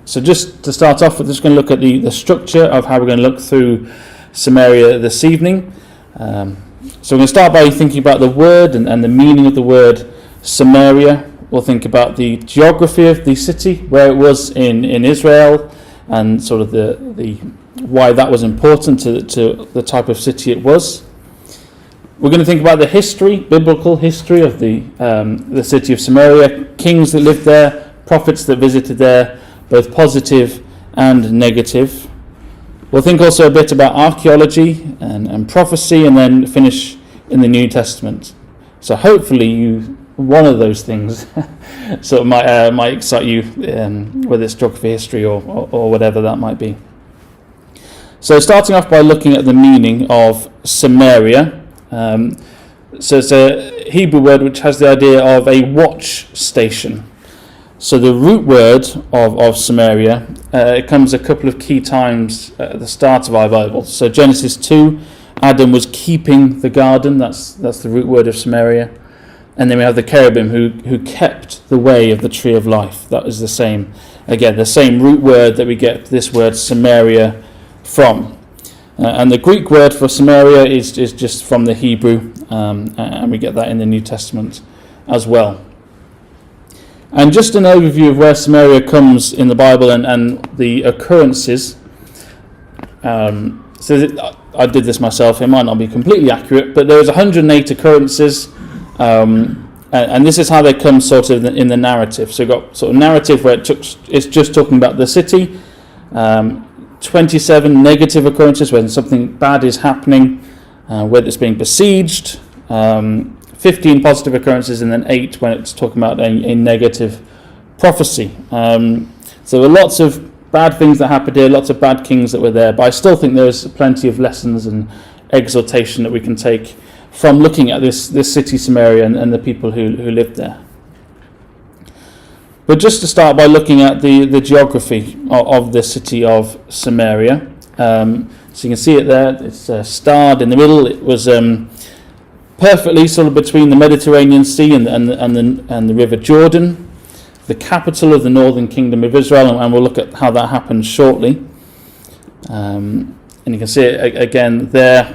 So just to start off, we're just going to look at the structure of how we're going to look through Samaria this evening. So we're going to start by thinking about the word and the meaning of the word Samaria. We'll think about the geography of the city, where it was in Israel, and sort of the why that was important to the type of city it was. We're going to think about the history, biblical history of the city of Samaria, kings that lived there, prophets that visited there, both positive and negative. We'll think also a bit about archaeology and prophecy, and then finish in the New Testament. So hopefully one of those things sort of might excite you, whether it's geography, history, or whatever that might be. So starting off by looking at the meaning of Samaria. So it's a Hebrew word which has the idea of a watch station. So the root word of Samaria, it comes a couple of key times at the start of our Bible. So Genesis 2, Adam was keeping the garden. That's the root word of Samaria. And then we have the cherubim who kept the way of the tree of life. That is the same root word that we get this word Samaria from. And the Greek word for Samaria is just from the Hebrew, and we get that in the New Testament as well. And just an overview of where Samaria comes in the Bible and the occurrences. So I did this myself. It might not be completely accurate, but there's 108 occurrences, and this is how they come sort of in the narrative. So you've got sort of narrative where it's just talking about the city. 27 negative occurrences when something bad is happening, whether it's being besieged. 15 positive occurrences, and then 8 when it's talking about a negative prophecy. So there were lots of bad things that happened here, lots of bad kings that were there, but I still think there's plenty of lessons and exhortation that we can take from looking at this city Samaria and the people who lived there. But just to start by looking at the geography of the city of Samaria. So you can see it there, it's starred in the middle. It was perfectly sort of between the Mediterranean Sea and the River Jordan, the capital of the northern kingdom of Israel, and we'll look at how that happened shortly. And you can see it again there.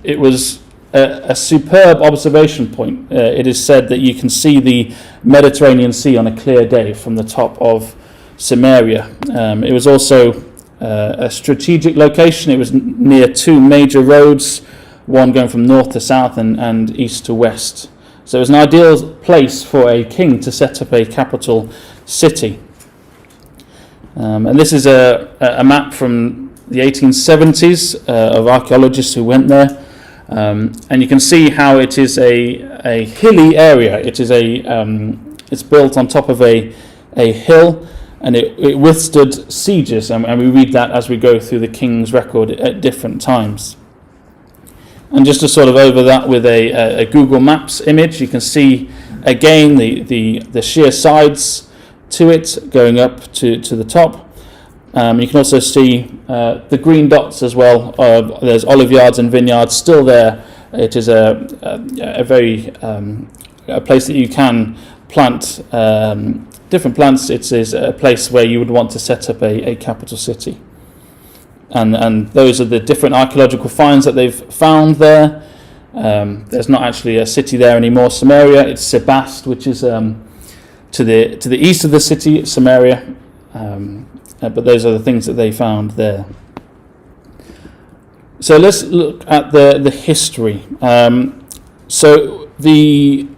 It was a superb observation point. It is said that you can see the Mediterranean Sea on a clear day from the top of Samaria. It was also a strategic location. It was near two major roads, one going from north to south and east to west. So it was an ideal place for a king to set up a capital city. And this is a map from the 1870s of archaeologists who went there. And you can see how it is a hilly area. It is it's built on top of a hill, and it withstood sieges. And we read that as we go through the king's record at different times. And just to sort of over that with a Google Maps image, you can see again the sheer sides to it going up to the top. You can also see the green dots as well. There's olive yards and vineyards still there. It is a very a place that you can plant different plants. It is a place where you would want to set up a capital city. And those are the different archaeological finds that they've found there. There's not actually a city there anymore, Samaria. It's Sebast, which is to the east of the city, Samaria. But those are the things that they found there. So let's look at the history. So the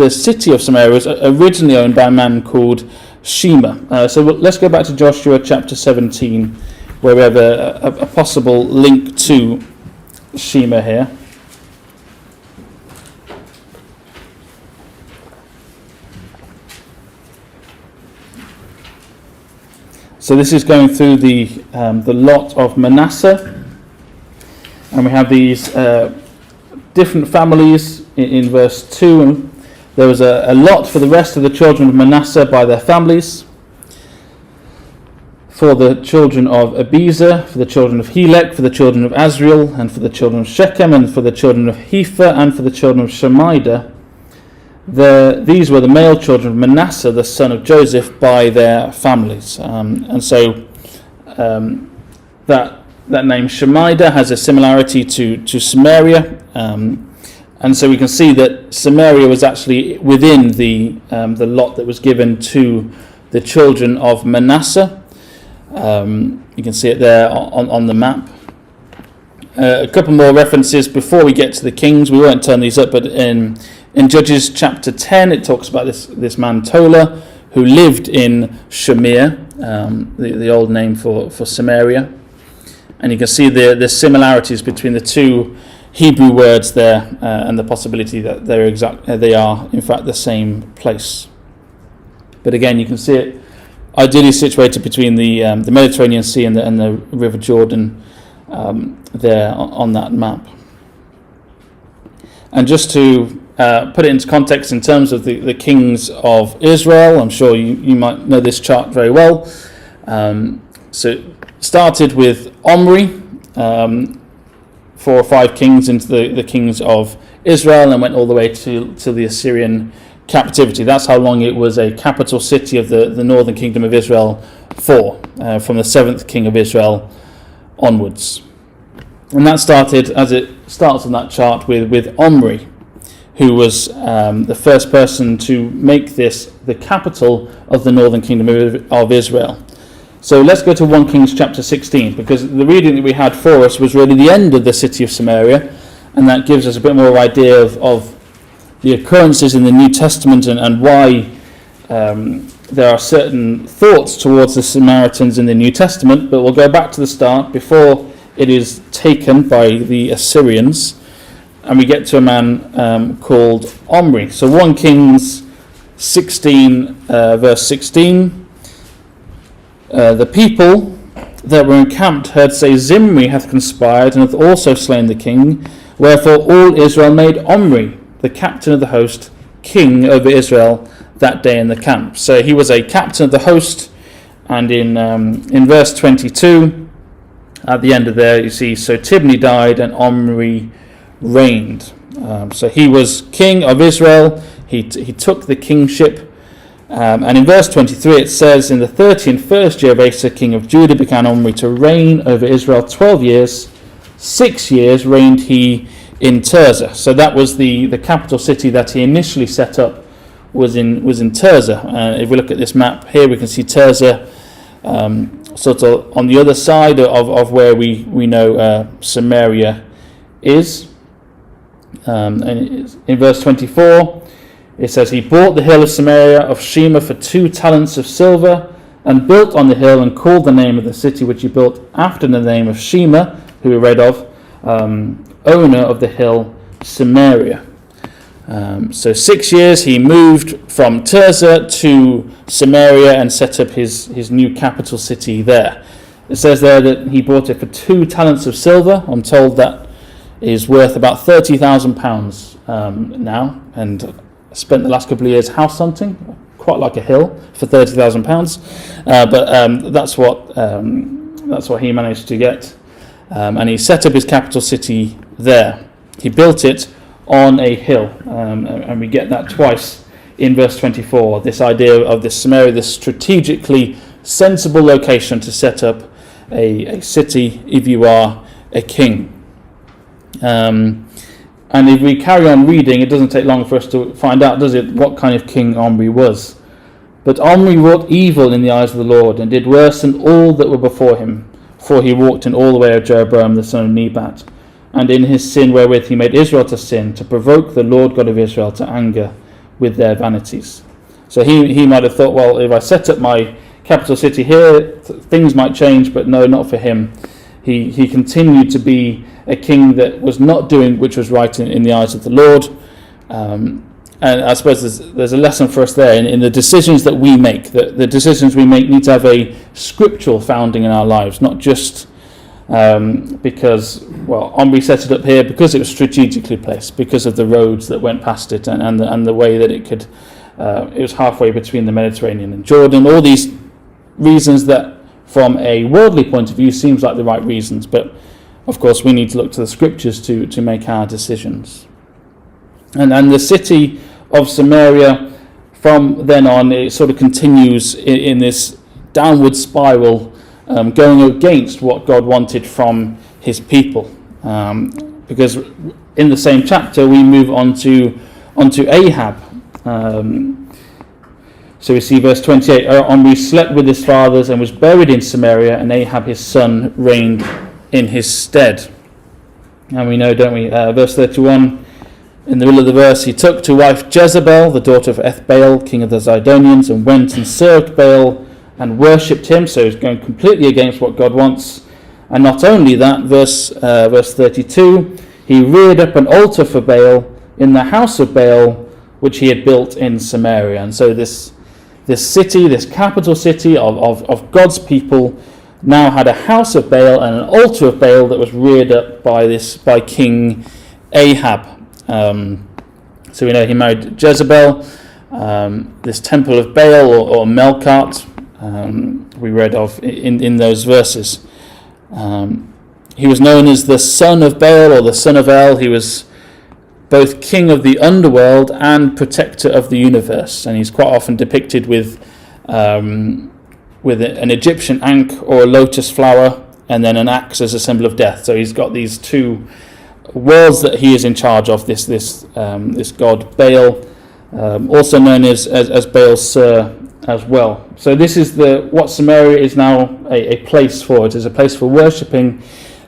city of Samaria was originally owned by a man called Shema. So let's go back to Joshua chapter 17, where we have a possible link to Shema here. So this is going through the lot of Manasseh, and we have these different families in verse 2. And there was a lot for the rest of the children of Manasseh by their families. For the children of Abiezer, for the children of Helek, for the children of Azriel, and for the children of Shechem, and for the children of Hepher, and for the children of Shemida. these were the male children of Manasseh, the son of Joseph, by their families. And so that name Shemida has a similarity to Samaria. And so we can see that Samaria was actually within the lot that was given to the children of Manasseh. You can see it there on the map. A couple more references before we get to the kings. We won't turn these up, but in Judges chapter 10, it talks about this man Tola, who lived in Shamir, the old name for Samaria. And you can see the similarities between the two Hebrew words there, and the possibility that they are in fact the same place. But again, you can see it ideally situated between the Mediterranean Sea and the River Jordan there on that map. And just to put it into context in terms of the kings of Israel, I'm sure you might know this chart very well. So it started with Omri, 4 or 5 kings into the kings of Israel, and went all the way to the Assyrian captivity. That's how long it was a capital city of the northern kingdom of Israel for, from the 7th king of Israel onwards. And that started, as it starts on that chart, with Omri, who was the first person to make this the capital of the northern kingdom of Israel. So let's go to 1 Kings chapter 16, because the reading that we had for us was really the end of the city of Samaria, and that gives us a bit more idea of the occurrences in the New Testament and why there are certain thoughts towards the Samaritans in the New Testament. But we'll go back to the start before it is taken by the Assyrians, and we get to a man called Omri. So 1 Kings 16 verse 16. The people that were encamped heard say, Zimri hath conspired and hath also slain the king. Wherefore all Israel made Omri, the captain of the host, king over Israel that day in the camp. So he was a captain of the host. And in verse 22, at the end of there, you see, so Tibni died and Omri reigned. So he was king of Israel. He took the kingship. And in verse 23 it says, in the 31st year of Asa, king of Judah, began Omri to reign over Israel 12 years. 6 years reigned he in Tirzah. So that was the capital city that he initially set up, was in Tirzah. If we look at this map here, we can see Tirzah sort of on the other side of where we know Samaria is. And in verse 24 it says, he bought the hill of Samaria of Shema for 2 talents of silver, and built on the hill, and called the name of the city which he built after the name of Shema, who we read of, owner of the hill Samaria. So 6 years he moved from Tirzah to Samaria and set up his new capital city there. It says there that he bought it for 2 talents of silver. I'm told that is worth about £30,000 now, and spent the last couple of years house hunting, quite like a hill, for £30,000. But that's what he managed to get, and he set up his capital city there. He built it on a hill, and we get that twice in verse 24. This idea of this Samaria, this strategically sensible location to set up a city if you are a king. And if we carry on reading, it doesn't take long for us to find out, does it, what kind of king Omri was. But Omri wrought evil in the eyes of the Lord, and did worse than all that were before him. For he walked in all the way of Jeroboam the son of Nebat, and in his sin wherewith he made Israel to sin, to provoke the Lord God of Israel to anger with their vanities. So he might have thought, well, if I set up my capital city here, things might change, but no, not for him. He continued to be a king that was not doing which was right in the eyes of the Lord. And I suppose there's a lesson for us there in the decisions that we make. The decisions we make need to have a scriptural founding in our lives, not just because, well, Omri set it up here because it was strategically placed, because of the roads that went past it and the way that it was halfway between the Mediterranean and Jordan. All these reasons that from a worldly point of view seems like the right reasons, but of course we need to look to the scriptures to make our decisions. And the city of Samaria, from then on, it sort of continues in this downward spiral, going against what God wanted from his people. Because in the same chapter, we move on to Ahab. So we see verse 28, Omri slept with his fathers and was buried in Samaria, and Ahab his son reigned in his stead. And we know, don't we, verse 31, in the middle of the verse, he took to wife Jezebel, the daughter of Ethbaal, king of the Zidonians, and went and served Baal and worshipped him. So he's going completely against what God wants. And not only that, verse 32, he reared up an altar for Baal in the house of Baal, which he had built in Samaria. And so this city, this capital city of God's people, now had a house of Baal and an altar of Baal that was reared up by King Ahab. So we know he married Jezebel, this temple of Baal or Melkart, we read of in those verses. He was known as the son of Baal or the son of El. He was both king of the underworld and protector of the universe, and he's quite often depicted with an Egyptian ankh or a lotus flower, and then an axe as a symbol of death. So he's got these two worlds that he is in charge of. This god Baal, also known as Baal Sur as well. So this is what Samaria is now a place for. It is a place for worshipping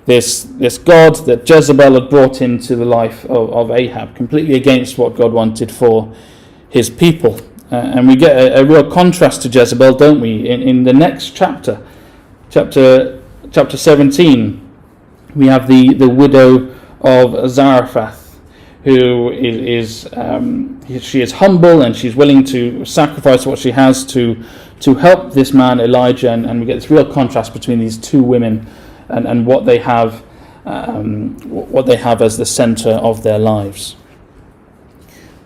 this god that Jezebel had brought into the life of Ahab, completely against what God wanted for his people. And we get a real contrast to Jezebel, don't we? In the next chapter 17, we have the widow of Zarephath, who she is humble, and she's willing to sacrifice what she has to help this man Elijah, and we get this real contrast between these two women and what they have as the center of their lives.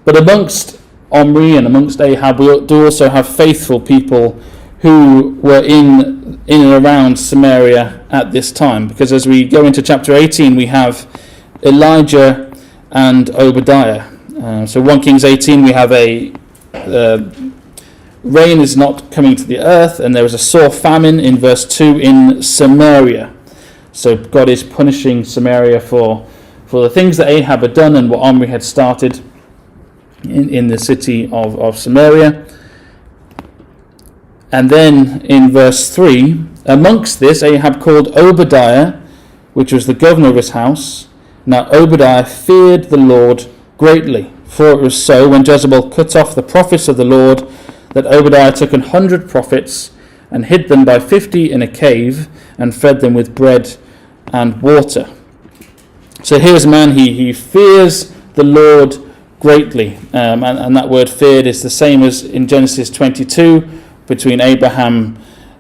But amongst Omri and amongst Ahab, we do also have faithful people who were in and around Samaria at this time, because as we go into chapter 18, we have Elijah and Obadiah. So 1 Kings 18, we have rain is not coming to the earth, and there is a sore famine in verse 2 in Samaria. So God is punishing Samaria for the things that Ahab had done and what Omri had started in the city of Samaria. And then in verse 3, amongst this Ahab called Obadiah, which was the governor of his house. Now Obadiah feared the Lord greatly, for it was so, when Jezebel cut off the prophets of the Lord, that Obadiah took 100 prophets and hid them by 50 in a cave and fed them with bread and water. So here's a man, he fears the Lord greatly, and that word feared is the same as in Genesis 22 between Abraham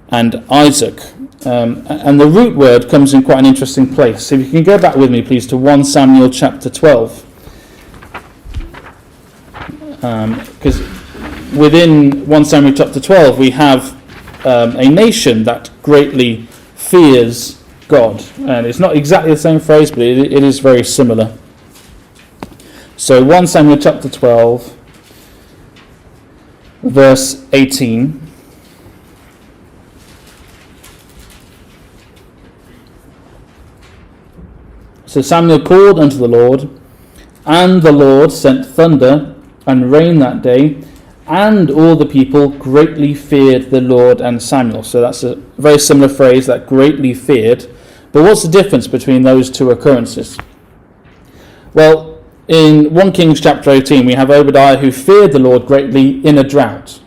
and Isaac. And the root word comes in quite an interesting place. So if you can go back with me, please, to 1 Samuel chapter 12. Because within 1 Samuel chapter 12, we have a nation that greatly fears God. And it's not exactly the same phrase, but it is very similar. So 1 Samuel chapter 12, verse 18. So Samuel called unto the Lord, and the Lord sent thunder and rain that day, and all the people greatly feared the Lord and Samuel. So that's a very similar phrase, that greatly feared. But what's the difference between those two occurrences? Well, in 1 Kings chapter 18, we have Obadiah who feared the Lord greatly in a drought,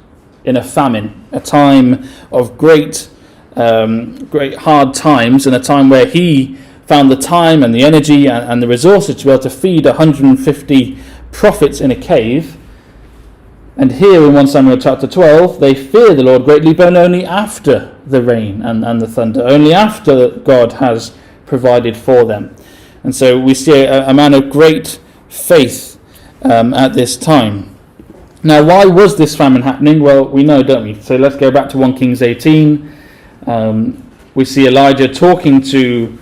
in a famine, a time of great hard times, and a time where he found the time and the energy and the resources to be able to feed 150 prophets in a cave. And here in 1 Samuel chapter 12, they fear the Lord greatly, but only after the rain and the thunder, only after God has provided for them. And so we see a man of great faith at this time. Now, why was this famine happening? Well, we know, don't we? So let's go back to 1 Kings 18. We see Elijah talking to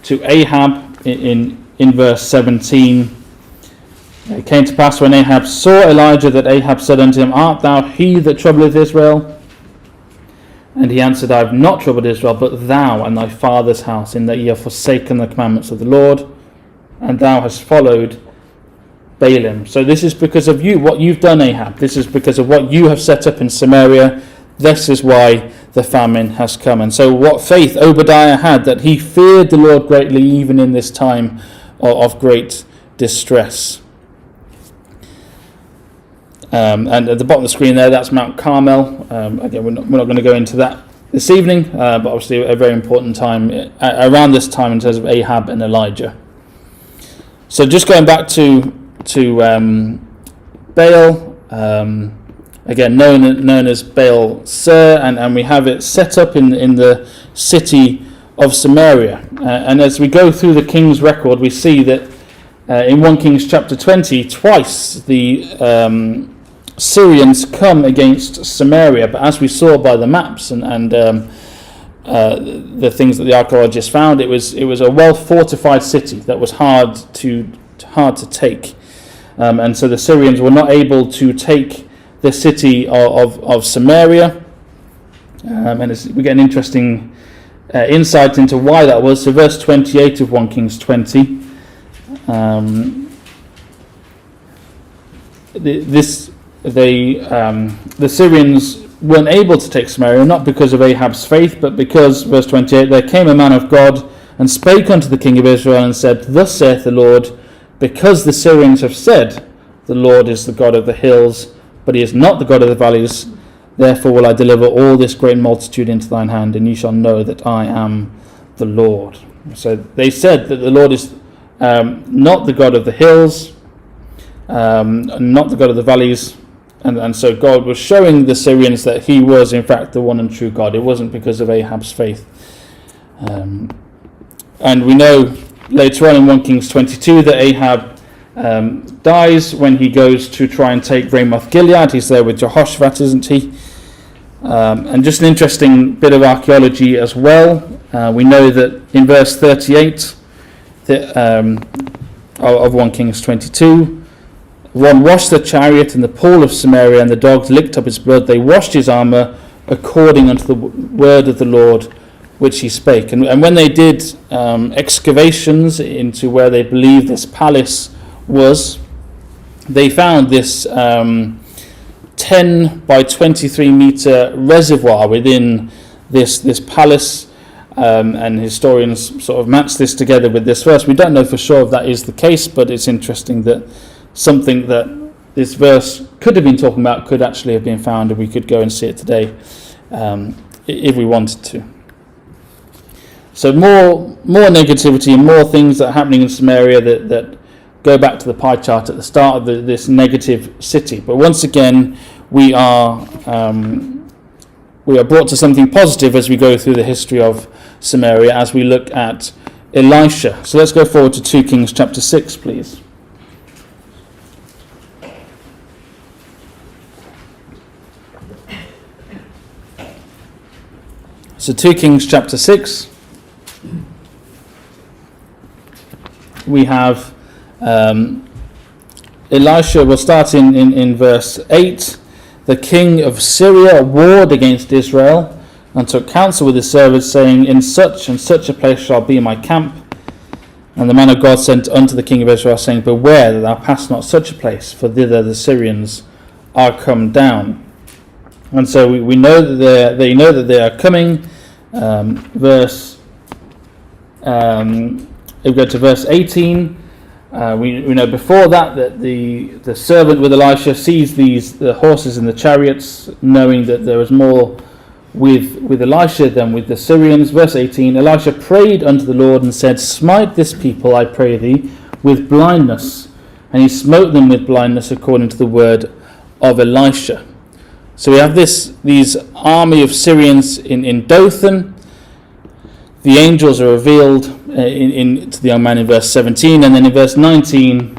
Ahab in verse 17. It came to pass when Ahab saw Elijah that Ahab said unto him, Art thou he that troubleth Israel? And he answered, I have not troubled Israel, but thou and thy father's house, in that ye have forsaken the commandments of the Lord, and thou hast followed Baalim. So this is because of you, what you've done, Ahab. This is because of what you have set up in Samaria. This is why the famine has come. And so what faith Obadiah had, that he feared the Lord greatly, even in this time of great distress. And at the bottom of the screen there, that's Mount Carmel. Again, we're not going to go into that this evening, but obviously a very important time around this time in terms of Ahab and Elijah. So just going back to Baal, again known as Baal Sir, and we have it set up in the city of Samaria. And as we go through the king's record, we see that in 1 Kings chapter 20, twice the Syrians come against Samaria, but as we saw by the maps and the things that the archaeologists found, it was a well fortified city that was hard to take, and so the Syrians were not able to take the city of Samaria, and we get an interesting insight into why that was. So verse 28 of 1 Kings 20. The Syrians weren't able to take Samaria, not because of Ahab's faith, but because, verse 28, there came a man of God and spake unto the king of Israel and said, Thus saith the Lord, because the Syrians have said, The Lord is the God of the hills, but he is not the God of the valleys, therefore will I deliver all this great multitude into thine hand, and ye shall know that I am the Lord. So they said that the Lord is not the God of the hills, not the God of the valleys, and so God was showing the Syrians that he was in fact the one and true God. It wasn't because of Ahab's faith. And we know later on in 1 Kings 22 that Ahab dies when he goes to try and take Ramoth Gilead. He's there with Jehoshaphat, isn't he? And just an interesting bit of archaeology as well. We know that in verse 38 of 1 Kings 22, one washed the chariot in the pool of Samaria, and the dogs licked up his blood. They washed his armour according unto the word of the Lord which he spake. And when they did excavations into where they believed this palace was, they found this 10 by 23 metre reservoir within this palace, and historians sort of match this together with this verse. We don't know for sure if that is the case, but it's interesting that something that this verse could have been talking about could actually have been found, and we could go and see it today if we wanted to. So more negativity and more things that are happening in Samaria that go back to the pie chart at the start of this negative city. But once again, we are brought to something positive as we go through the history of Samaria, as we look at Elisha. So let's go forward to 2 Kings chapter 6, please. So 2 Kings chapter 6, we have Elisha. We'll start in verse 8. The king of Syria warred against Israel and took counsel with his servants, saying, In such and such a place shall be my camp. And the man of God sent unto the king of Israel, saying, Beware that thou pass not such a place, for thither the Syrians are come down. And so we know that they know that they are coming. If we go to verse 18, we know before that the servant with Elisha sees the horses and the chariots, knowing that there is more with Elisha than with the Syrians. Verse 18, Elisha prayed unto the Lord and said, Smite this people, I pray thee, with blindness. And he smote them with blindness according to the word of Elisha. So we have these army of Syrians in Dothan. The angels are revealed to the young man in verse 17, and then in verse 19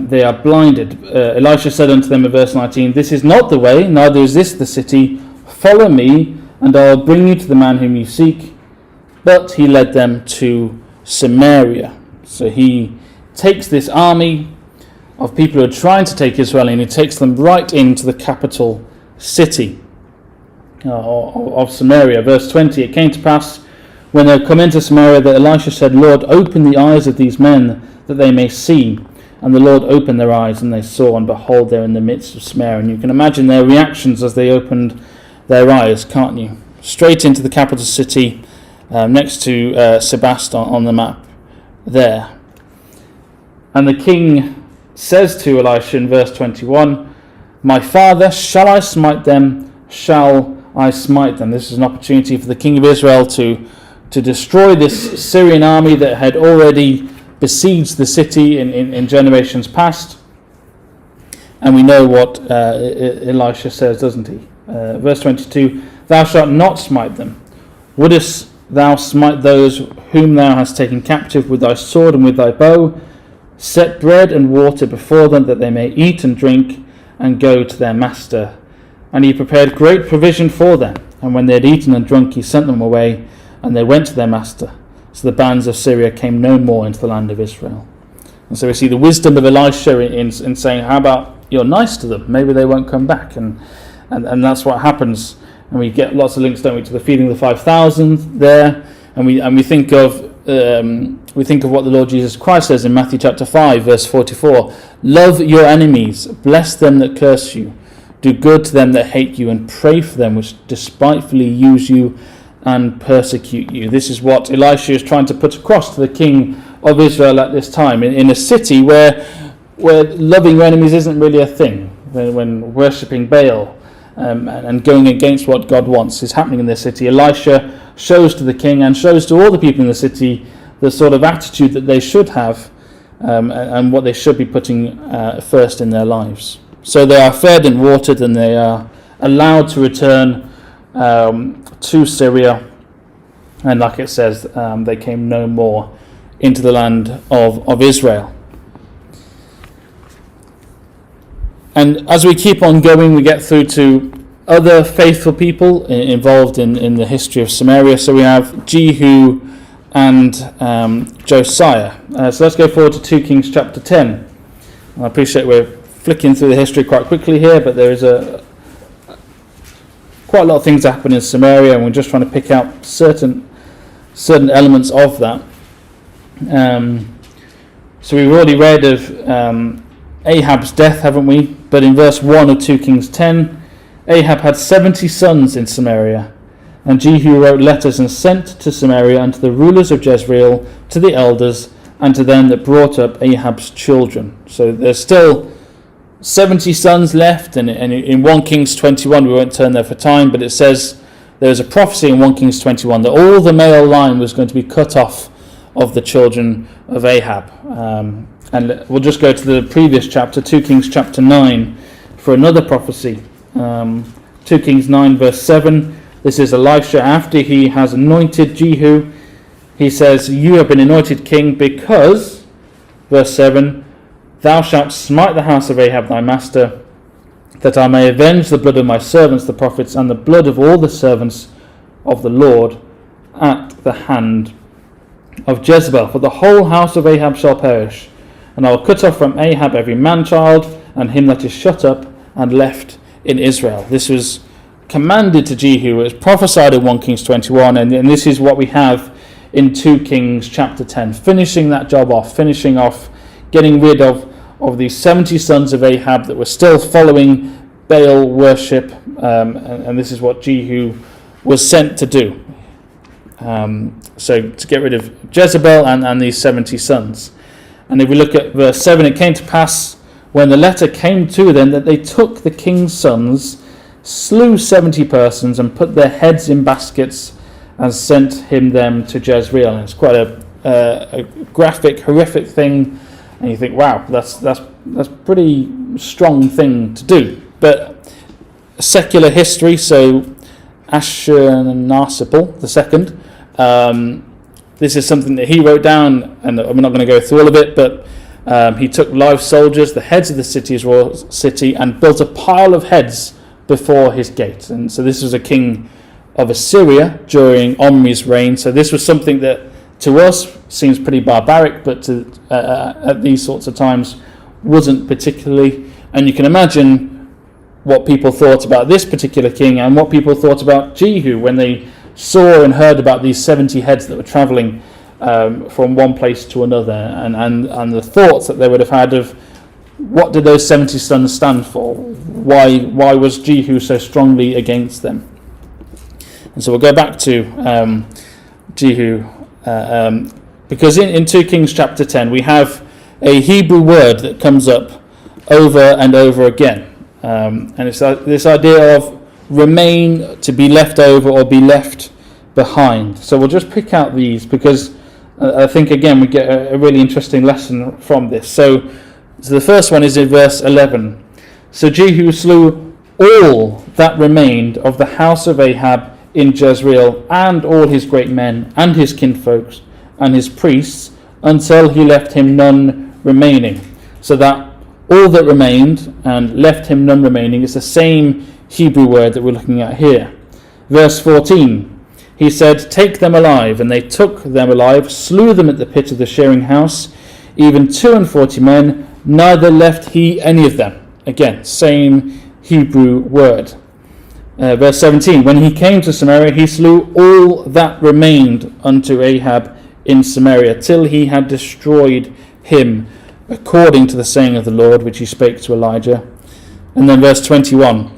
they are blinded. Elisha said unto them in verse 19, This is not the way, neither is this the city. Follow me, and I will bring you to the man whom you seek. But he led them to Samaria. So he takes this army, of people who are trying to take Israel, and he takes them right into the capital city of Samaria. Verse 20, it came to pass when they had come into Samaria that Elisha said, Lord, open the eyes of these men that they may see. And the Lord opened their eyes, and they saw, and behold, they're in the midst of Samaria. And you can imagine their reactions as they opened their eyes, can't you? Straight into the capital city, next to Sebastos on the map there. And the king says to Elisha in verse 21, my father, shall I smite them? Shall I smite them? This is an opportunity for the king of Israel to destroy this Syrian army that had already besieged the city in generations past. And we know what Elisha says, doesn't he? Verse 22, thou shalt not smite them. Wouldest thou smite those whom thou hast taken captive with thy sword and with thy bow? Set bread and water before them, that they may eat and drink and go to their master. And he prepared great provision for them. And when they had eaten and drunk, he sent them away, and they went to their master. So the bands of Syria came no more into the land of Israel. And so we see the wisdom of Elisha in saying, how about you're nice to them? Maybe they won't come back. And that's what happens. And we get lots of links, don't we, to the feeding of the 5,000 there. And we think of what the Lord Jesus Christ says in Matthew chapter 5, verse 44. Love your enemies, bless them that curse you, do good to them that hate you, and pray for them which despitefully use you and persecute you. This is what Elisha is trying to put across to the king of Israel at this time, in a city where loving your enemies isn't really a thing, when worshipping Baal and going against what God wants is happening in this city. Elisha shows to the king and shows to all the people in the city the sort of attitude that they should have and what they should be putting first in their lives. So they are fed and watered, and they are allowed to return to Syria, and like it says, they came no more into the land of Israel. And as we keep on going, we get through to other faithful people involved in the history of Samaria. So we have Jehu and Josiah. So let's go forward to 2 Kings chapter 10. I appreciate we're flicking through the history quite quickly here, but there is quite a lot of things that happen in Samaria, and we're just trying to pick out certain elements of that. So we've already read of Ahab's death, haven't we? But in verse 1 of 2 Kings 10, Ahab had 70 sons in Samaria, and Jehu wrote letters and sent to Samaria unto the rulers of Jezreel, to the elders, and to them that brought up Ahab's children. So there's still 70 sons left, and in 1 Kings 21, we won't turn there for time, but it says there's a prophecy in 1 Kings 21 that all the male line was going to be cut off of the children of Ahab. And we'll just go to the previous chapter, 2 Kings chapter 9, for another prophecy. 2 Kings 9 verse 7, this is Elisha after he has anointed Jehu. He says, you have been anointed king because, verse 7, thou shalt smite the house of Ahab thy master, that I may avenge the blood of my servants the prophets, and the blood of all the servants of the Lord at the hand of Jezebel. For the whole house of Ahab shall perish, and I will cut off from Ahab every man-child, and him that is shut up and left in Israel. This was commanded to Jehu. It was prophesied in 1 Kings 21, and this is what we have in 2 Kings chapter 10, finishing that job off, getting rid of these 70 sons of Ahab that were still following Baal worship, and this is what Jehu was sent to do. So to get rid of Jezebel and these 70 sons. And if we look at verse 7, it came to pass when the letter came to them that they took the king's sons, slew 70 persons, and put their heads in baskets, and sent them to Jezreel. And it's quite a graphic, horrific thing. And you think, wow, that's pretty strong thing to do. But secular history, so Ashurnasirpal II, this is something that he wrote down, and we're not going to go through all of it, but he took live soldiers, the heads of the city's royal city, and built a pile of heads before his gate. And so this was a king of Assyria during Omri's reign. So this was something that to us seems pretty barbaric, but at these sorts of times wasn't particularly. And you can imagine what people thought about this particular king and what people thought about Jehu when they saw and heard about these 70 heads that were travelling from one place to another, and the thoughts that they would have had of what did those 70 sons stand for? Why was Jehu so strongly against them? And so we'll go back to Jehu, because in 2 Kings chapter 10 we have a Hebrew word that comes up over and over again, and it's this idea of remain, to be left over or be left behind. So we'll just pick out these because I think again we get a really interesting lesson from this. So the first one is in verse 11. So Jehu slew all that remained of the house of Ahab in Jezreel, and all his great men, and his kinfolks, and his priests, until he left him none remaining. So that all that remained and left him none remaining is the same Hebrew word that we're looking at here. Verse 14, he said, take them alive, and they took them alive, slew them at the pit of the shearing house, even 42 men, neither left he any of them. Again, same Hebrew word. Verse 17, when he came to Samaria, he slew all that remained unto Ahab in Samaria, till he had destroyed him, according to the saying of the Lord, which he spake to Elijah. And then verse 21,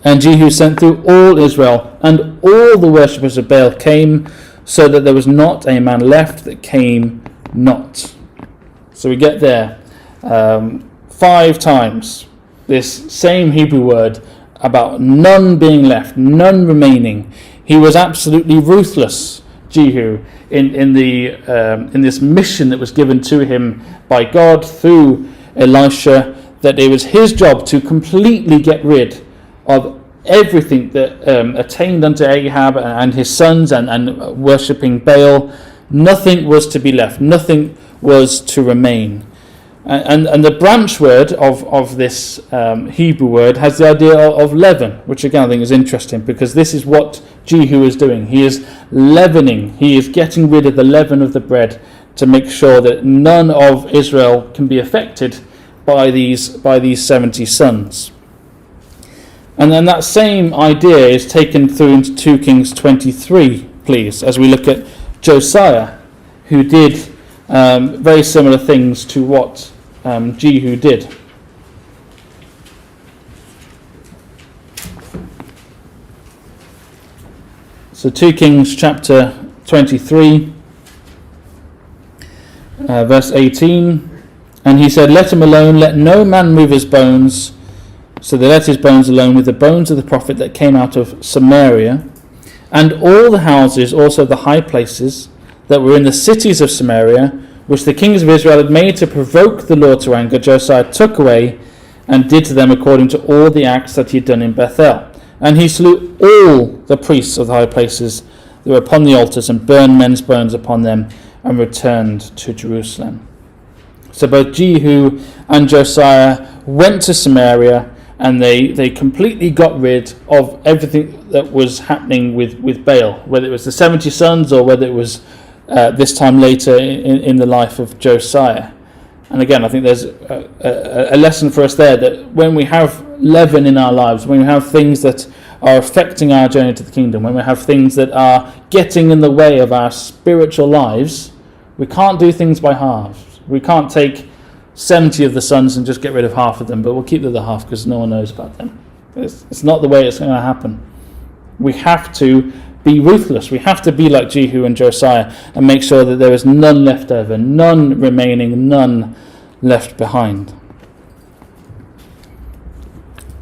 and Jehu sent through all Israel, and all the worshippers of Baal came, so that there was not a man left that came not. So we get there 5 times this same Hebrew word about none being left, none remaining. He was absolutely ruthless, Jehu, in this mission that was given to him by God through Elisha, that it was his job to completely get rid of everything that attained unto Ahab and his sons and worshipping Baal. Nothing was to be left, nothing was to remain. And the branch word of this Hebrew word has the idea of leaven, which again I think is interesting, because this is what Jehu is doing. He is leavening, he is getting rid of the leaven of the bread to make sure that none of Israel can be affected by these 70 sons. And then that same idea is taken through into 2 Kings 23, please, as we look at Josiah, who did very similar things to what Jehu did. So 2 Kings chapter 23, verse 18, and he said, let him alone, let no man move his bones. So they let his bones alone with the bones of the prophet that came out of Samaria, and all the houses, also the high places that were in the cities of Samaria, which the kings of Israel had made to provoke the Lord to anger, Josiah took away and did to them according to all the acts that he had done in Bethel. And he slew all the priests of the high places that were upon the altars, and burned men's bones upon them, and returned to Jerusalem. So both Jehu and Josiah went to Samaria, and they completely got rid of everything that was happening with Baal, whether it was the 70 sons or whether it was this time later in the life of Josiah. And again, I think there's a lesson for us there, that when we have leaven in our lives, when we have things that are affecting our journey to the kingdom, when we have things that are getting in the way of our spiritual lives, we can't do things by halves. We can't take 70 of the sons and just get rid of half of them, but we'll keep the other half because no one knows about them. It's not the way it's going to happen. We have to be ruthless. We have to be like Jehu and Josiah and make sure that there is none left over, none remaining, none left behind.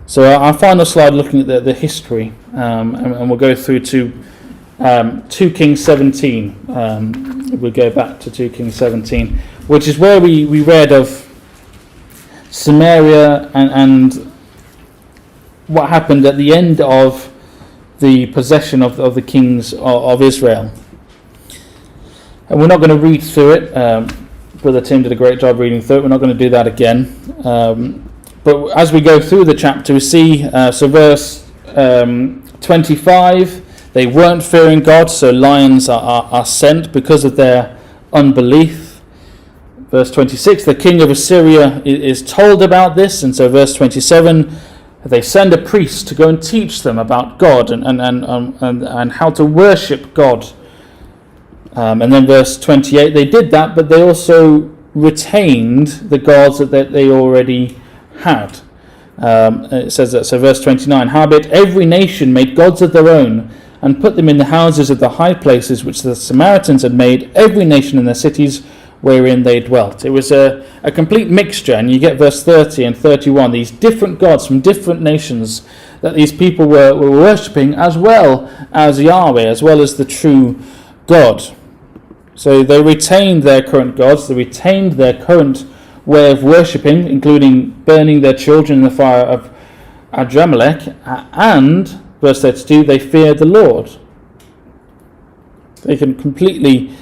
So our final slide, looking at the history, and we'll go through to 2 Kings 17. We'll go back to 2 Kings 17, which is where we read of Samaria and what happened at the end of the possession of the kings of Israel. And we're not going to read through it. Brother Tim did a great job reading through it. We're not going to do that again. But as we go through the chapter, we see, so verse 25, they weren't fearing God, so lions are sent because of their unbelief. Verse 26, the king of Assyria is told about this, and so verse 27, they send a priest to go and teach them about God and how to worship God. And then verse 28, they did that, but they also retained the gods that they already had. It says that, so verse 29, howbeit every nation made gods of their own, and put them in the houses of the high places which the Samaritans had made, every nation in their cities wherein they dwelt. It was a complete mixture, and you get verse 30 and 31, these different gods from different nations that these people were worshipping, as well as Yahweh, as well as the true God. So they retained their current gods, they retained their current way of worshipping, including burning their children in the fire of Adramelech, and, verse 32, they feared the Lord. They can completely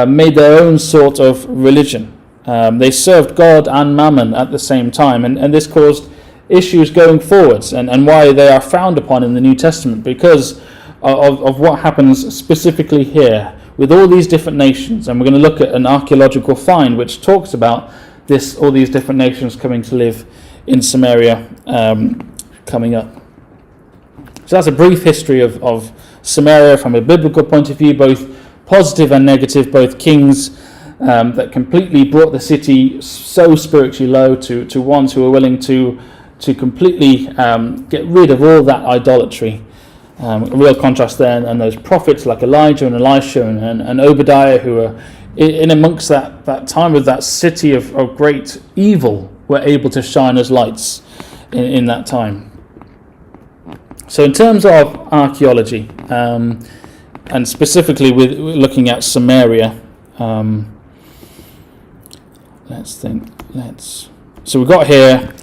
made their own sort of religion. They served God and Mammon at the same time, and this caused issues going forwards, and why they are frowned upon in the New Testament, because of what happens specifically here with all these different nations. And we're going to look at an archaeological find which talks about this, all these different nations coming to live in Samaria coming up. So that's a brief history of Samaria from a biblical point of view, both positive and negative, both kings that completely brought the city so spiritually low to ones who were willing to completely get rid of all that idolatry. A real contrast there, and those prophets like Elijah and Elisha and Obadiah, who were in amongst that time with that city of great evil, were able to shine as lights in that time. So in terms of archaeology, and specifically with looking at Samaria, so we've got here,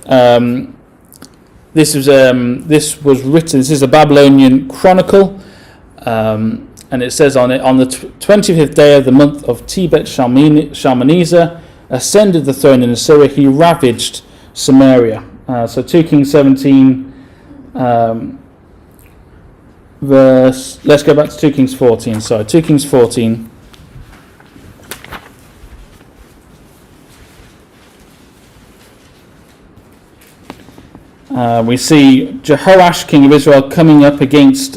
this was written, this is a Babylonian chronicle, and it says on the 25th day of the month of Tebet, Shalmaneser ascended the throne in Assyria, he ravaged Samaria. So 2 Kings 17, let's go back to 2 Kings 14, 2 Kings 14. We see Jehoash, king of Israel, coming up against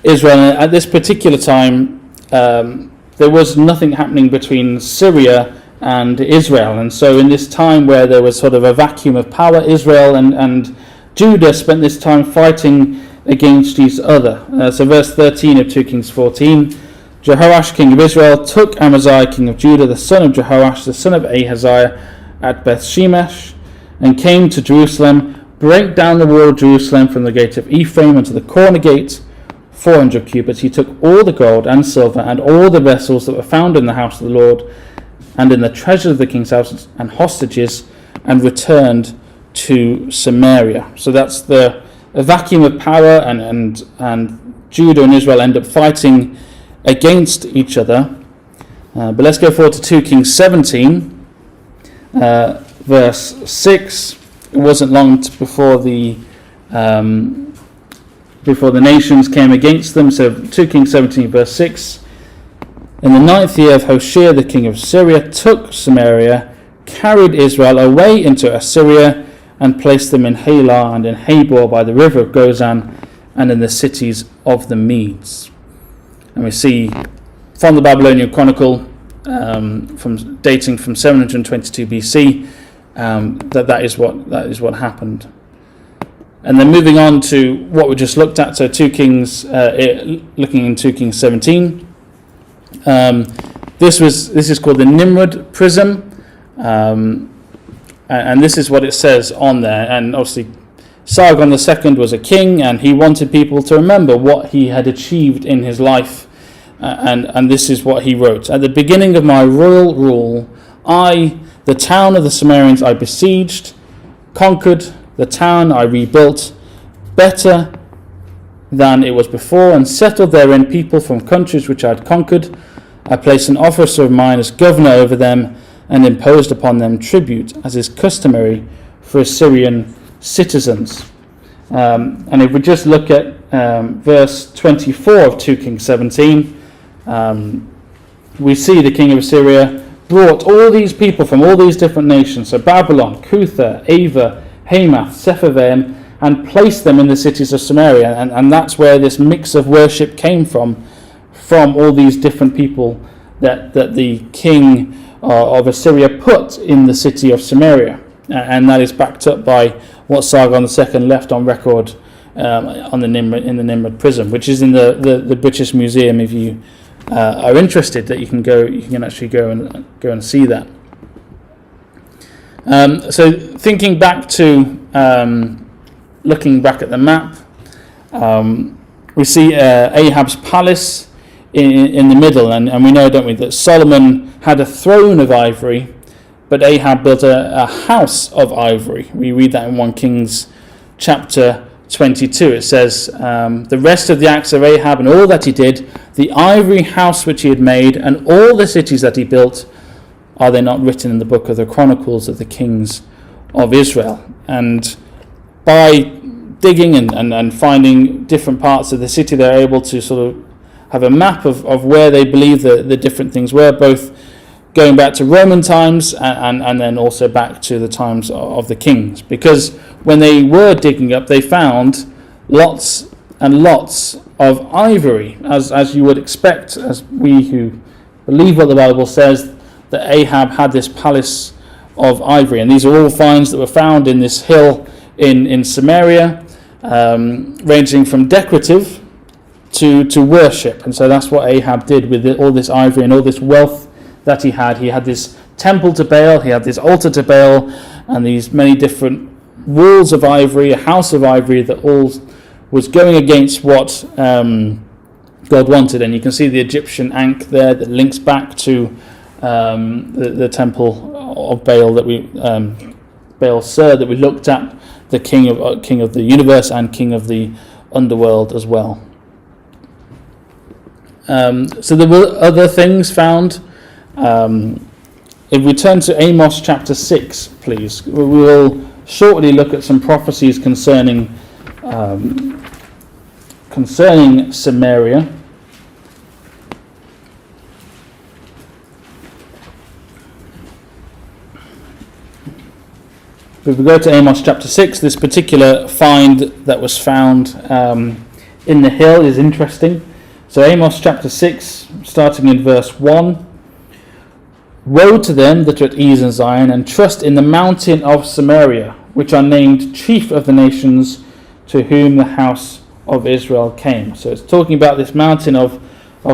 Israel. And at this particular time, there was nothing happening between Syria and Israel. And so in this time where there was sort of a vacuum of power, Israel and Judah spent this time fighting against each other. So verse 13 of 2 Kings 14, Jehoash, king of Israel, took Amaziah, king of Judah, the son of Jehoash, the son of Ahaziah, at Beth-shemesh, and came to Jerusalem, brake down the wall of Jerusalem from the gate of Ephraim unto the corner gate, 400 cubits. He took all the gold and silver and all the vessels that were found in the house of the Lord and in the treasure of the king's house and hostages, and returned to Samaria. So that's a vacuum of power, and Judah and Israel end up fighting against each other. But let's go forward to 2 Kings 17, verse 6. It wasn't long before the nations came against them. So 2 Kings 17, verse 6. In the 9th year of Hoshea, the king of Syria took Samaria, carried Israel away into Assyria, and placed them in Halah and in Habor by the river of Gozan, and in the cities of the Medes. And we see from the Babylonian Chronicle, dating from 722 BC, that is what happened. And then moving on to what we just looked at, so 2 Kings, looking in 2 Kings 17. This is called the Nimrud Prism. And this is what it says on there. And obviously, Sargon II was a king, and he wanted people to remember what he had achieved in his life. And this is what he wrote. At the beginning of my royal rule, the town of the Samarians I besieged, conquered the town I rebuilt, better than it was before, and settled therein people from countries which I had conquered. I placed an officer of mine as governor over them, and imposed upon them tribute, as is customary for Assyrian citizens. And if we just look at verse 24 of 2 Kings 17, we see the king of Assyria brought all these people from all these different nations, so Babylon, Cutha, Ava, Hamath, Sepharvaim, and placed them in the cities of Samaria. And that's where this mix of worship came from all these different people that the king of Assyria put in the city of Samaria. And that is backed up by what Sargon II left on record in the Nimrud Prism, which is in the British Museum. If you are interested, that you can actually go and see that. So thinking back to looking back at the map, we see Ahab's palace in the middle, and we know, don't we, that Solomon had a throne of ivory, but Ahab built a house of ivory. We read that in 1 Kings chapter 22. It says, the rest of the acts of Ahab and all that he did, the ivory house which he had made, and all the cities that he built, are they not written in the book of the Chronicles of the Kings of Israel? And by digging and finding different parts of the city, they're able to sort of have a map of where they believe the different things were, both going back to Roman times and then also back to the times of the kings. Because when they were digging up, they found lots and lots of ivory, as you would expect, as we who believe what the Bible says, that Ahab had this palace of ivory. And these are all finds that were found in this hill in Samaria, ranging from decorative to worship. And so that's what Ahab did with all this ivory and all this wealth that he had. He had this temple to Baal, he had this altar to Baal, and these many different walls of ivory, a house of ivory that all was going against what God wanted. And you can see the Egyptian ankh there that links back to the temple of Baal that Baal Sur that we looked at, the king of the universe and king of the underworld as well. So there were other things found. If we turn to Amos chapter 6, please, we will shortly look at some prophecies concerning Samaria. If we go to Amos chapter 6, this particular find that was found in the hill is interesting. So Amos chapter 6, starting in verse 1. Woe to them that are at ease in Zion, and trust in the mountain of Samaria, which are named chief of the nations, to whom the house of Israel came. So it's talking about this mountain of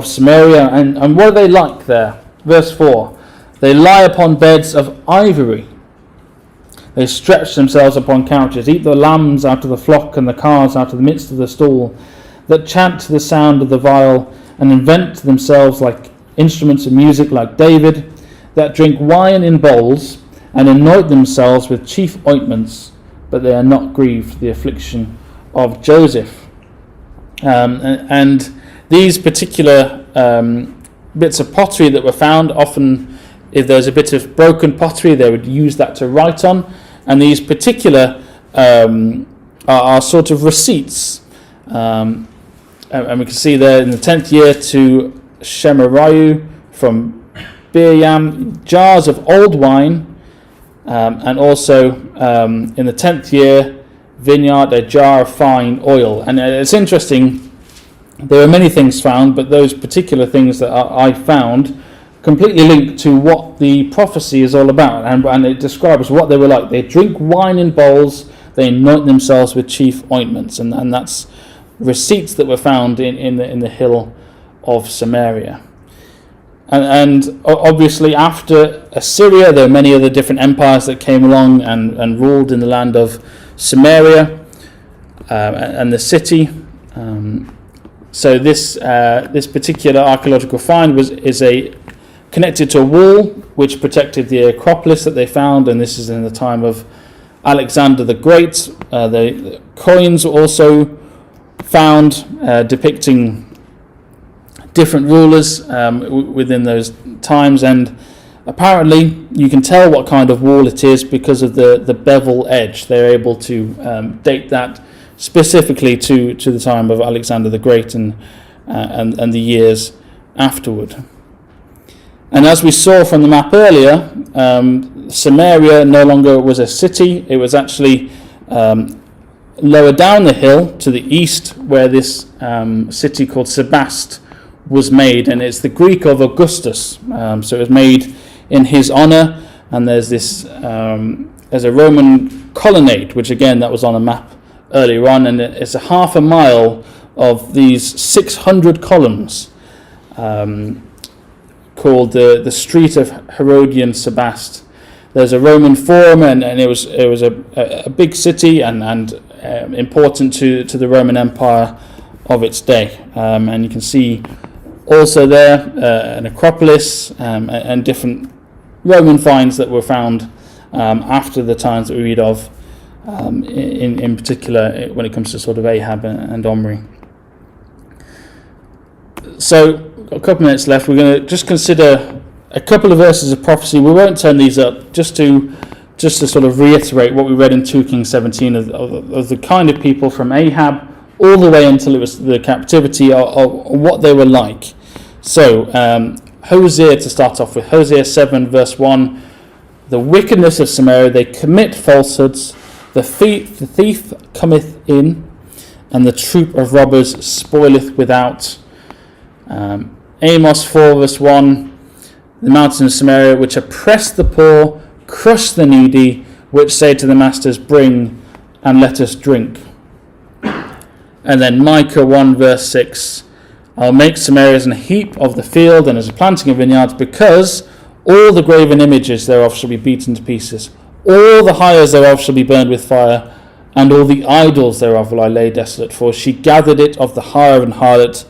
Samaria, and what are they like there? Verse 4. They lie upon beds of ivory. They stretch themselves upon couches, eat the lambs out of the flock and the calves out of the midst of the stall, that chant to the sound of the viol, and invent to themselves like instruments of music like David, that drink wine in bowls, and anoint themselves with chief ointments, but they are not grieved for the affliction of Joseph. And these particular bits of pottery that were found, often if there's a bit of broken pottery, they would use that to write on. And these particular are sort of receipts. And we can see there in the 10th year to Shemariah from Biryam, jars of old wine, and also in the 10th year, vineyard, a jar of fine oil. And it's interesting, there are many things found, but those particular things that I found completely linked to what the prophecy is all about, and it describes what they were like. They drink wine in bowls, they anoint themselves with chief ointments, and that's receipts that were found in the hill of Samaria. And obviously after Assyria, there are many other different empires that came along and ruled in the land of Samaria and the city. So this particular archaeological find is connected to a wall which protected the Acropolis that they found, and this is in the time of Alexander the Great. The coins were also found depicting different rulers within those times, and apparently you can tell what kind of wall it is because of the bevel edge. They're able to date that specifically to the time of Alexander the Great and the years afterward. And as we saw from the map earlier, Samaria no longer was a city. It was actually lower down the hill to the east, where this city called Sebast was made, and it's the Greek of Augustus. So it was made in his honor, and there's a Roman colonnade, which again that was on a map earlier on, and it's a half a mile of these 600 columns, called the Street of Herodian Sebast. There's a Roman forum, and it was a big city and important to the Roman Empire of its day. And you can see also there an Acropolis and different Roman finds that were found after the times that we read of, in particular when it comes to sort of Ahab and Omri. So, got a couple of minutes left. We're going to just consider a couple of verses of prophecy. We won't turn these up, just to sort of reiterate what we read in 2 Kings 17 of the kind of people from Ahab all the way until it was the captivity, of what they were like. So, Hosea to start off with. Hosea 7 verse 1. The wickedness of Samaria, they commit falsehoods. The thief cometh in, and the troop of robbers spoileth without. Amos 4 verse 1. The mountains of Samaria, which oppress the poor, crush the needy, which say to the masters, bring and let us drink. And then Micah 1 verse 6. I'll make Samaria as an heap of the field, and as a planting of vineyards, because all the graven images thereof shall be beaten to pieces. All the hires thereof shall be burned with fire, and all the idols thereof will I lay desolate. For she gathered it of the hire of an harlot,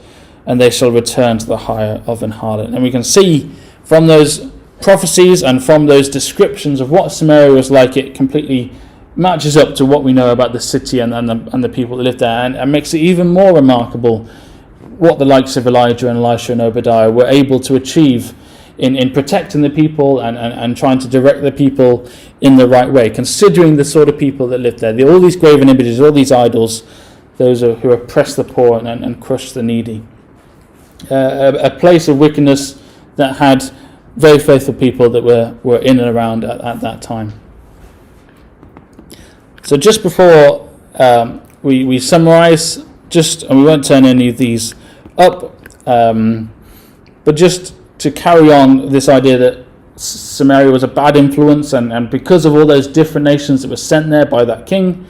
and they shall return to the hire of an harlot. And we can see from those prophecies and from those descriptions of what Samaria was like, it completely matches up to what we know about the city and the people that lived there, and makes it even more remarkable what the likes of Elijah and Elisha and Obadiah were able to achieve in protecting the people and trying to direct the people in the right way, considering the sort of people that lived there. All these graven images, all these idols, those who oppress the poor and crush the needy. A place of wickedness that had very faithful people that were in and around at that time. So just before we summarise, and we won't turn any of these up, but just to carry on this idea that Samaria was a bad influence, and because of all those different nations that were sent there by that king,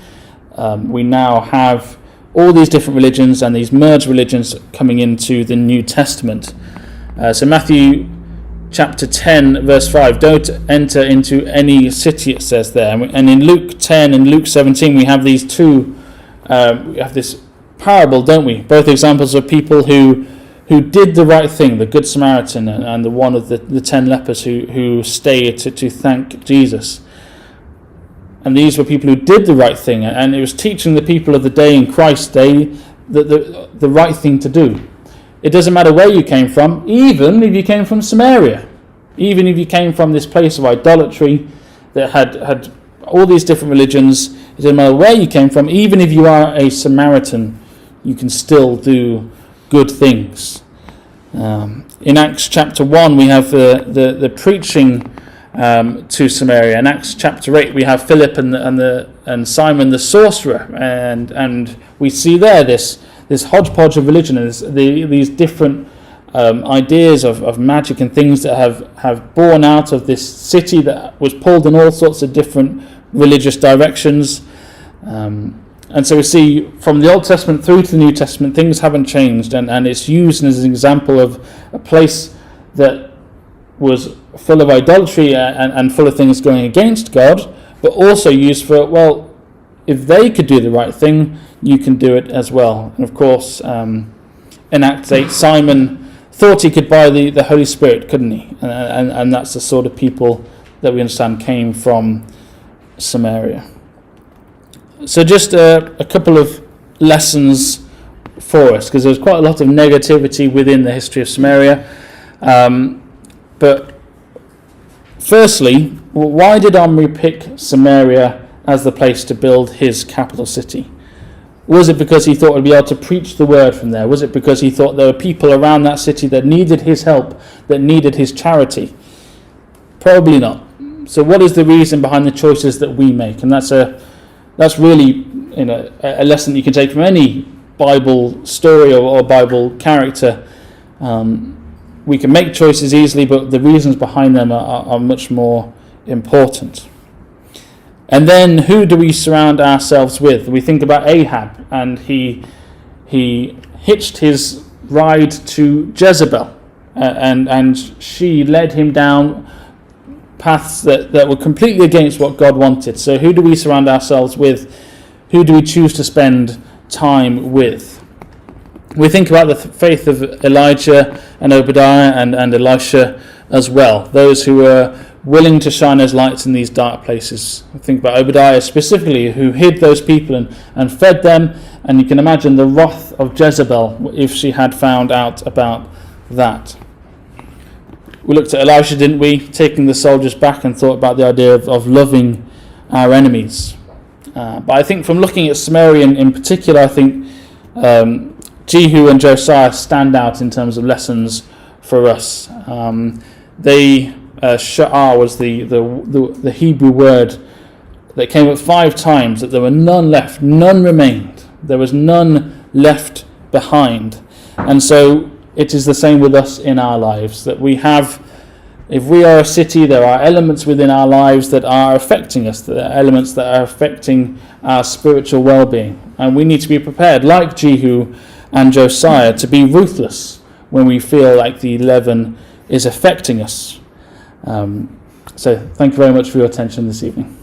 we now have all these different religions and these merged religions coming into the New Testament. So Matthew chapter 10 verse 5, don't enter into any city, it says there. And in Luke 10 and Luke 17 we have these two, we have this parable, don't we? Both examples of people who did the right thing, the Good Samaritan and the one of the 10 lepers who stayed to thank Jesus. And these were people who did the right thing, and it was teaching the people of the day in Christ's day the right thing to do. It doesn't matter where you came from, even if you came from Samaria, even if you came from this place of idolatry that had all these different religions. It doesn't matter where you came from, even if you are a Samaritan, you can still do good things. In Acts chapter 1 we have the preaching to Samaria. In Acts chapter 8 we have Philip and Simon the sorcerer, and we see there this hodgepodge of religion, and these different ideas of magic and things that have borne out of this city that was pulled in all sorts of different religious directions. And so we see from the Old Testament through to the New Testament, things haven't changed, and it's used as an example of a place that was full of idolatry and full of things going against God, but also used for, well, if they could do the right thing, you can do it as well. And of course, in Acts 8, Simon thought he could buy the Holy Spirit, couldn't he? And that's the sort of people that we understand came from Samaria. So just a couple of lessons for us, because there's quite a lot of negativity within the history of Samaria. But firstly, why did Omri pick Samaria as the place to build his capital city? Was it because he thought he'd be able to preach the word from there? Was it because he thought there were people around that city that needed his help, that needed his charity? Probably not. So what is the reason behind the choices that we make? And that's really a lesson you can take from any Bible story or Bible character. We can make choices easily, but the reasons behind them are much more important. And then who do we surround ourselves with? We think about Ahab, and he hitched his ride to Jezebel, and she led him down paths that were completely against what God wanted. So who do we surround ourselves with? Who do we choose to spend time with? We think about the faith of Elijah and Obadiah and Elisha as well, those who were willing to shine as lights in these dark places. I think about Obadiah specifically, who hid those people and fed them, and you can imagine the wrath of Jezebel if she had found out about that. We looked at Elisha, didn't we, taking the soldiers back, and thought about the idea of loving our enemies. But I think from looking at Samaria in particular, I think Jehu and Josiah stand out in terms of lessons for us. Sha'ar was the Hebrew word that came up 5 times, that there were none left, none remained. There was none left behind. And so it is the same with us in our lives, that we have, if we are a city, there are elements within our lives that are affecting us, there are elements that are affecting our spiritual well-being. And we need to be prepared, like Jehu and Josiah, to be ruthless when we feel like the leaven is affecting us. So thank you very much for your attention this evening.